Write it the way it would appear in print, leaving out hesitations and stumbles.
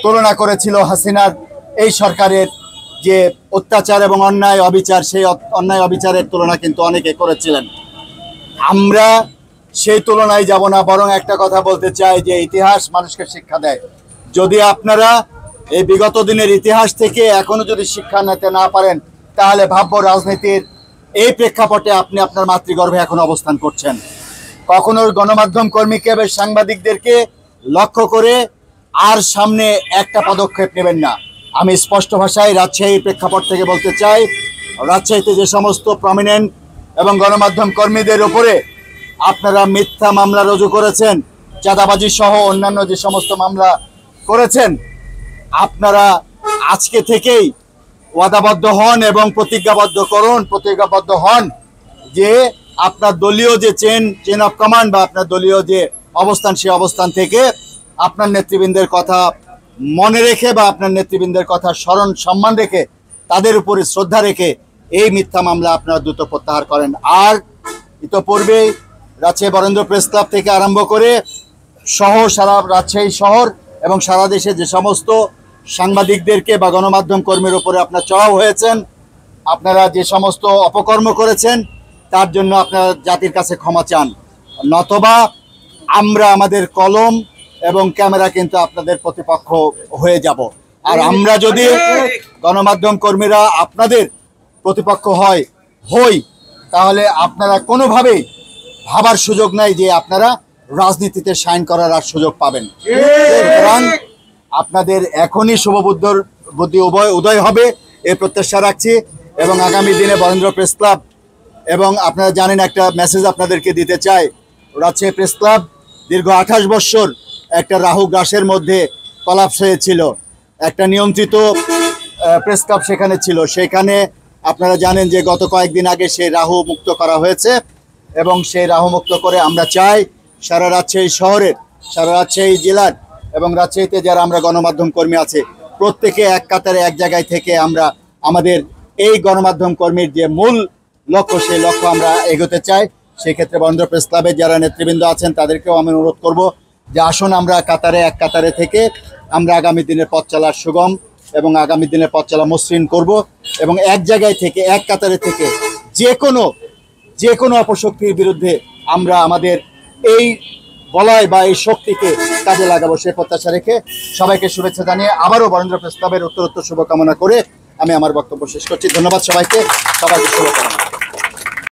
তুলনা করেছিল হাসিনার এই সরকারের যে অত্যাচার এবং অন্যায় অবিচার, সেই অন্যায় অবিচারের তুলনা কিন্তু অনেকে করেছিলেন। আমরা সেই তুলনায় যাব না, বরং একটা কথা বলতে চাই যে ইতিহাস মানুষকে শিক্ষা দেয়। যদি আপনারা এই বিগত দিনের ইতিহাস থেকে এখনো যদি শিক্ষা নিতে না পারেন, তাহলে ভাববো রাজনীতির এই প্রেক্ষাপটে আপনি আপনার মাতৃগর্ভে এখন অবস্থান করছেন। কখনো গণমাধ্যম কর্মীকে বা সাংবাদিকদেরকে লক্ষ্য করে আর সামনে একটা পদক্ষেপ নেবেন না। আমি স্পষ্ট ভাষায় রাজশাহীর প্রেক্ষাপট থেকে বলতে চাই, রাজশাহীতে যে সমস্ত প্রমিনেন্ট এবং গণমাধ্যম কর্মীদের উপরে আপনারা মিথ্যা মামলা রুজু করেছেন, চাঁদাবাজি সহ অন্যান্য যে সমস্ত মামলা করেছেন, আপনারা আজকে থেকেই ওয়াদাবদ্ধ হন এবং প্রতিজ্ঞাবদ্ধ হন যে আপনার দলীয় যে চেন অফ কমান্ড বা আপনার দলীয় যে অবস্থান, সেই অবস্থান থেকে আপনার নেতৃবৃন্দের কথা মনে রেখে বা আপনার নেতৃবৃন্দের কথা স্মরণ সম্মান রেখে, তাদের উপরে শ্রদ্ধা রেখে এই মিথ্যা মামলা আপনারা দ্রুত প্রত্যাহার করেন। আর ইতোপূর্বে রাজশাহী বরেন্দ্র প্রেস ক্লাব থেকে আরম্ভ করে সারা রাজশাহী শহর এবং সারা দেশে যে সমস্ত সাংবাদিকদেরকে বা গণমাধ্যম কর্মীর উপরে আপনারা চড়াও হয়েছেন, আপনারা যে সমস্ত অপকর্ম করেছেন, তার জন্য আপনারা জাতির কাছে ক্ষমা চান, নতবা আমরা আমাদের কলম এবং ক্যামেরা কিন্তু আপনাদের প্রতিপক্ষ হয়ে যাব। আর আমরা যদি গণমাধ্যম কর্মীরা আপনাদের প্রতিপক্ষ হই, তাহলে আপনারা কোনোভাবেই ভাবার সুযোগ নাই যে আপনারা রাজনীতিতে শাইন করার আর সুযোগ পাবেন। সুতরাং আপনাদের এখনই বুদ্ধি উদয় হবে এই প্রত্যাশা রাখছি। এবং আগামী দিনে বরেন্দ্র প্রেস ক্লাব, এবং আপনারা জানেন একটা মেসেজ আপনাদেরকে দিতে চাই, রাজশাহী প্রেস ক্লাব দীর্ঘ 28 বছর একটা রাহু গ্রাসের মধ্যে কলাপস হয়েছিল। একটা নিয়ন্ত্রিত প্রেস ক্লাব সেখানে ছিল। সেখানে আপনারা জানেন যে গত কয়েকদিন আগে সেই রাহু মুক্ত করা হয়েছে, এবং সেই রাহু মুক্ত করে আমরা চাই সারা রাজশাহী শহরের, সারা রাজশাহী জেলার এবং রাজশাহীতে যারা আমরা গণমাধ্যম কর্মী আছে, প্রত্যেকে এক কাতারে এক জায়গায় থেকে আমরা আমাদের এই গণমাধ্যম কর্মীর যে মূল লক্ষ্য, সেই লক্ষ্য আমরা এগোতে চাই। সেক্ষেত্রে বরেন্দ্র প্রেস ক্লাবের যারা নেতৃবৃন্দ আছেন তাদেরকেও আমি অনুরোধ করব যে আসুন আমরা এক কাতারে থেকে আমরা আগামী দিনের পথ চলার সুগম এবং আগামী দিনের পথ চলা মসৃণ করব, এবং এক জায়গায় থেকে এক কাতারে থেকে যে কোনো অপশক্তির বিরুদ্ধে আমরা আমাদের এই বলয় বা এই শক্তিকে কাজে লাগাবো, সে প্রত্যাশা রেখে সবাইকে শুভেচ্ছা জানিয়ে আবারও বরেন্দ্র প্রেস ক্লাবের উত্তরোত্তর শুভকামনা করে আমি আমার বক্তব্য শেষ করছি। ধন্যবাদ সবাইকে, শুভকামনা।